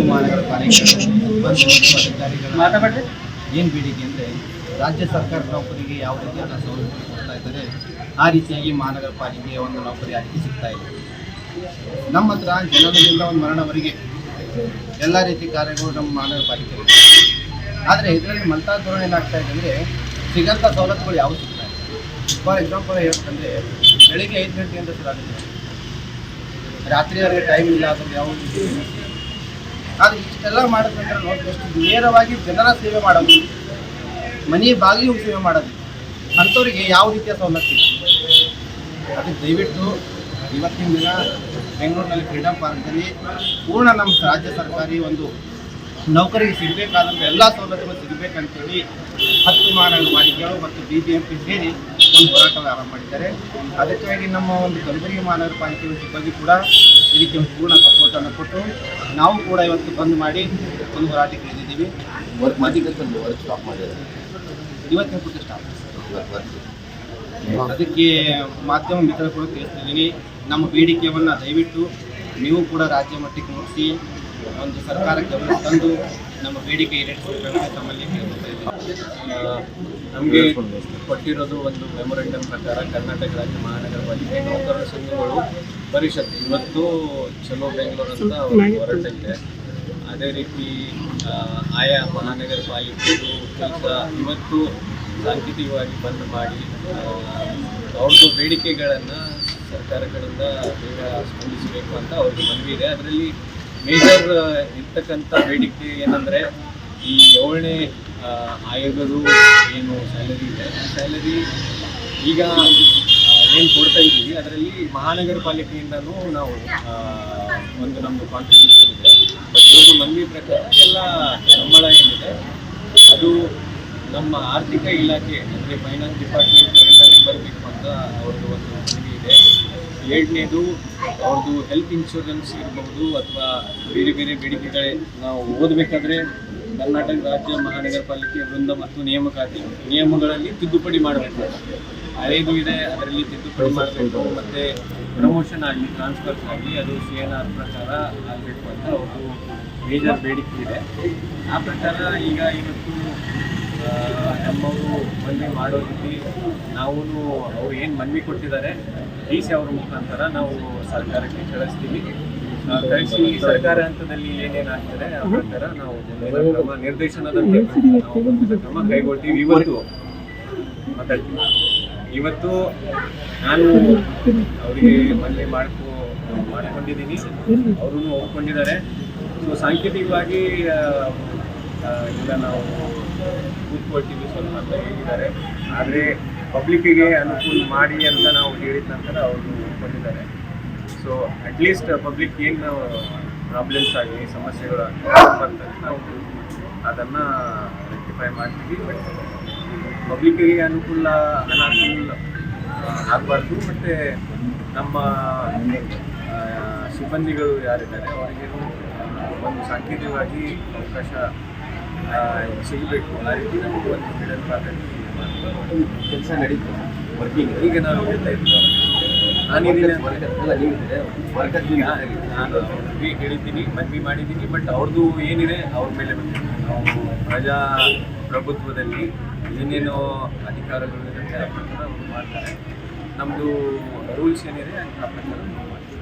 ಮಹಾನಗರ ಪಾಲಿಕೆ ಅಧಿಕಾರಿಗಳ ಏನು ಬೇಡಿಕೆ ಅಂದರೆ ರಾಜ್ಯ ಸರ್ಕಾರ ನೌಕರಿಗೆ ಯಾವ ರೀತಿಯಾದ ಸೌಲಭ್ಯ ಕೊಡ್ತಾ ಇದ್ದಾರೆ ಆ ರೀತಿಯಾಗಿ ಮಹಾನಗರ ಪಾಲಿಕೆಯ ಒಂದು ನೌಕರಿ ಆಯ್ಕೆ ಸಿಗ್ತಾ ಇದೆ. ನಮ್ಮ ಹತ್ರ ಜನನದಿಂದ ಒಂದು ಮರಣವರೆಗೆ ಎಲ್ಲ ರೀತಿ ಕಾರ್ಯಗಳು ನಮ್ಮ ಮಹಾನಗರ ಪಾಲಿಕೆ ಇದೆ. ಆದರೆ ಇದರಲ್ಲಿ ಮಲ್ತಾ ಧೋರಣೆ ಏನಾಗ್ತಾ ಇದೆ ಅಂದರೆ ಸಿಗಂಥ ಸವಲತ್ತುಗಳು ಯಾವ ಸಿಗ್ತಾ ಇದೆ. ಫಾರ್ ಎಕ್ಸಾಂಪಲ್ ಹೇಳ್ತಂದರೆ ಬೆಳಿಗ್ಗೆ 5 ಗಂಟೆಯಿಂದ ಶುರು ಆಗುತ್ತೆ, ರಾತ್ರಿಯವರೆಗೆ ಟೈಮ್ ಇಲ್ಲ ಅದನ್ನು ಯಾವ ರೀತಿ. ಆದರೆ ಇಷ್ಟೆಲ್ಲ ಮಾಡೋದಂದ್ರೆ ನೋಡಿದಷ್ಟು ನೇರವಾಗಿ ಜನರ ಸೇವೆ ಮಾಡೋದು, ಮನೆ ಬಾಗಿಲು ಸೇವೆ ಮಾಡೋದು, ಅಂಥವ್ರಿಗೆ ಯಾವ ರೀತಿಯ ಸವಲತ್ತು ಇದೆ. ಅದಕ್ಕೆ ದಯವಿಟ್ಟು ಇವತ್ತಿನ ದಿನ ಬೆಂಗಳೂರಿನಲ್ಲಿ ಫ್ರೀಡಮ್ ಪಾರ್ಕ್ನಲ್ಲಿ ಪೂರ್ಣ ನಮ್ಮ ರಾಜ್ಯ ಸರ್ಕಾರಿ ಒಂದು ನೌಕರಿಗೆ ಸಿಗಬೇಕಾದಂಥ ಎಲ್ಲ ಸವಲತ್ತುಗಳು ಸಿಗಬೇಕಂತೇಳಿ 10 ಮಹಾನಗರ ಪಾಲಿಕೆಗಳು ಮತ್ತು BBMP ಸೇರಿ ಒಂದು ಹೋರಾಟವನ್ನು ಆರಂಭ ಮಾಡಿದ್ದಾರೆ. ಅದಕ್ಕಾಗಿ ನಮ್ಮ ಒಂದು ಕಲಬುರಗಿ ಮಹಾನಗರ ಪಾಲಿಕೆ ಸಿಬ್ಬಂದಿ ಕೂಡ ಇದಕ್ಕೆ ಒಂದು ಪೂರ್ಣ ಸಪೋರ್ಟನ್ನು ಕೊಟ್ಟು ನಾವು ಕೂಡ ಇವತ್ತು ಬಂದ್ ಮಾಡಿ ಒಂದು ಹೋರಾಟಕ್ಕೆ ಇಳಿದಿದ್ದೀವಿ. ವರ್ಕ್ ಸ್ಟಾಪ್ ಮಾಡಿದ್ದಾರೆ, ಇವತ್ತಿನ ಪುಟ್ಟ ಸ್ಟಾಪ್. ಅದಕ್ಕೆ ಮಾಧ್ಯಮ ಮಿತ್ರರು ಕೂಡ ತಿಳಿಸ್ತಿದ್ದೀನಿ, ನಮ್ಮ ಬೇಡಿಕೆಯನ್ನು ದಯವಿಟ್ಟು ನೀವು ಕೂಡ ರಾಜ್ಯ ಮಟ್ಟಕ್ಕೆ ಮುಗಿಸಿ ಒಂದು ಸರ್ಕಾರಕ್ಕೆ ತಂದು ನಮ್ಮ ಬೇಡಿಕೆ ಈಡೇರಿಸಬೇಕಂತ ತಮ್ಮಲ್ಲಿ ಕೇಳ್ಕೊತಾ ಇದ್ದೀವಿ. ನಮಗೆ ಕೊಟ್ಟಿರೋದು ಒಂದು ಮೆಮೊರೆಂಡಮ್ ಪ್ರಕಾರ ಕರ್ನಾಟಕ ರಾಜ್ಯ ಮಹಾನಗರ ಪಾಲಿಕೆ ನೌಕರರ ಸಂಘಗಳು ಪರಿಷತ್ ಇವತ್ತು ಚಲೋ ಬೆಂಗಳೂರು ಅಂತ ಹೊರಟಿದೆ. ಅದೇ ರೀತಿ ಆಯಾ ಮಹಾನಗರ ಪಾಲಿಕೆದು ಕೆಲಸ ಇವತ್ತು ಸಾಂಕೇತಿಕವಾಗಿ ಬಂದ್ ಮಾಡಿ ಅವ್ರದ್ದು ಬೇಡಿಕೆಗಳನ್ನು ಸರ್ಕಾರ ಕಡೆಯಿಂದ ಬೇಗ ಸ್ಪಂದಿಸಬೇಕು ಅಂತ ಅವ್ರಿಗೆ ಮನವಿ ಇದೆ. ಅದರಲ್ಲಿ ಮೇಜರ್ ಇರ್ತಕ್ಕಂಥ ಬೇಡಿಕೆ ಏನಂದರೆ ಈ 7ನೇ ಆಯೋಗದ ಏನು ಸ್ಯಾಲರಿ ಇದೆ ಆ ಸ್ಯಾಲರಿ ಈಗ ಏನು ಕೊಡ್ತಾ ಇದ್ದೀವಿ ಅದರಲ್ಲಿ ಮಹಾನಗರ ಪಾಲಿಕೆಯಿಂದನೂ ನಾವು ಒಂದು ನಮ್ಮದು ಕಾಂಟ್ರಿಬ್ಯೂಷನ್ ಇದೆ. ಬಟ್ ಇವ್ರದ್ದು ಮನವಿ ಪ್ರಕಾರ ಎಲ್ಲ ಸಂಬಳ ಏನಿದೆ ಅದು ನಮ್ಮ ಆರ್ಥಿಕ ಇಲಾಖೆ ಅಂದರೆ ಫೈನಾನ್ಸ್ ಡಿಪಾರ್ಟ್ಮೆಂಟ್ ಕಡೆಯಿಂದಲೇ ಬರಬೇಕು ಅಂತ ಅವ್ರದ್ದು ಒಂದು ಮನವಿ ಇದೆ. 7ನೇದು ಅವ್ರದ್ದು ಹೆಲ್ತ್ ಇನ್ಶೂರೆನ್ಸ್ ಇರ್ಬೋದು ಅಥವಾ ಬೇರೆ ಬೇರೆ ಬೇಡಿಕೆಗಳೇ ನಾವು ಓದಬೇಕಾದ್ರೆ ಕರ್ನಾಟಕ ರಾಜ್ಯ ಮಹಾನಗರ ಪಾಲಿಕೆ ವೃಂದ ಮತ್ತು ನೇಮಕಾತಿ ನಿಯಮಗಳಲ್ಲಿ ತಿದ್ದುಪಡಿ ಮಾಡಬೇಕು. ಹಳೇದು ಇದೆ, ಅದರಲ್ಲಿ ತಿದ್ದುಪಡಿ ಮಾಡಬೇಕು. ಮತ್ತು ಪ್ರಮೋಷನ್ ಆಗಲಿ ಟ್ರಾನ್ಸ್ಫರ್ಸ್ ಆಗಲಿ ಅದು CNR ಪ್ರಕಾರ ಆಗಬೇಕು ಅಂತ ಅವ್ರದ್ದು ಮೇಜರ್ ಬೇಡಿಕೆ ಇದೆ. ಆ ಪ್ರಕಾರ ಈಗ ಇವತ್ತು ನಮ್ಮವರು ಮನವಿ ಮಾಡೋ ರೀತಿ ನಾವು ಅವ್ರು ಏನು ಮನವಿ ಕೊಟ್ಟಿದ್ದಾರೆ DC ಅವ್ರ ಮುಖಾಂತರ ನಾವು ಸರ್ಕಾರಕ್ಕೆ ಕಳಿಸ್ತೀವಿ. ಕಳಿಸಿ ಸರ್ಕಾರ ಹಂತದಲ್ಲಿ ಏನೇನಾಗ್ತದೆ ಆ ಪ್ರಕಾರ ನಾವು ಕ್ರಮ ನಿರ್ದೇಶನದಂತೆ ನಾವು ಕ್ರಮ ಕೈಗೊಳ್ತೀವಿ. ಇವತ್ತು ನಾನು ಅವರಿಗೆ ಮನವಿ ಮಾಡ್ಕೊಂಡಿದ್ದೀನಿ, ಅವರು ಒಪ್ಕೊಂಡಿದ್ದಾರೆ. ಸೊ ಸಾಂಕೇತಿಕವಾಗಿ ಈಗ ನಾವು ಕೂತ್ಕೊಳ್ತೀವಿ ಸ್ವಲ್ಪ ಅಂತ ಹೇಳಿದ್ದಾರೆ. ಆದರೆ ಪಬ್ಲಿಕ್ಕಿಗೆ ಅನುಕೂಲ ಮಾಡಿ ಅಂತ ನಾವು ಹೇಳಿದ ನಂತರ ಅವರು ಒಪ್ಕೊಂಡಿದ್ದಾರೆ. ಸೊ ಅಟ್ಲೀಸ್ಟ್ ಪಬ್ಲಿಕ್ ಏನು ಪ್ರಾಬ್ಲಮ್ಸ್ ಆಗಲಿ ಸಮಸ್ಯೆಗಳು ಬರ್ತದೆ ನಾವು ಅದನ್ನು ರೆಕ್ಟಿಫೈ ಮಾಡ್ತೀವಿ. ಬಟ್ ಪಬ್ಲಿಕ್ಕಿಗೆ ಅನಾನುಕೂಲ ಆಗಬಾರ್ದು. ಮತ್ತು ನಮ್ಮ ಸಿಬ್ಬಂದಿಗಳು ಯಾರಿದ್ದಾರೆ ಅವರಿಗೆ ಒಂದು ಸಾಂಕೇತಿಕವಾಗಿ ಅವಕಾಶ ಸಿಗಬೇಕು. ಆ ರೀತಿ ನಮಗೆ ಒಂದು ಮಿಡಲ್ ಪಾರ್ಟಲ್ಲಿ ಕೆಲಸ ನಡೀತು, ವರ್ಕಿಂಗ್. ಈಗ ನಾವು ಹೇಳ್ತಾ ಇದ್ದೀವಿ, ನಾನು ಅವ್ರಿಗೆ ಹೇಳಿದ್ದೀನಿ, ಮನವಿ ಮಾಡಿದ್ದೀನಿ. ಬಟ್ ಅವ್ರದ್ದು ಏನಿದೆ ಅವ್ರ ಮೇಲೆ ಬಂದಿದೆ. ನಾವು ಪ್ರಜಾಪ್ರಭುತ್ವದಲ್ಲಿ ಏನೇನೋ ಅಧಿಕಾರಗಳು ಇರುತ್ತೆ ಆ ಪ್ರಕಾರ ಅವ್ರು ಮಾಡ್ತಾರೆ. ನಮ್ಮದು ರೂಲ್ಸ್ ಏನಿದೆ ಆ ಪ್ರಕಾರ ನಾವು ಮಾಡ್ತೀವಿ.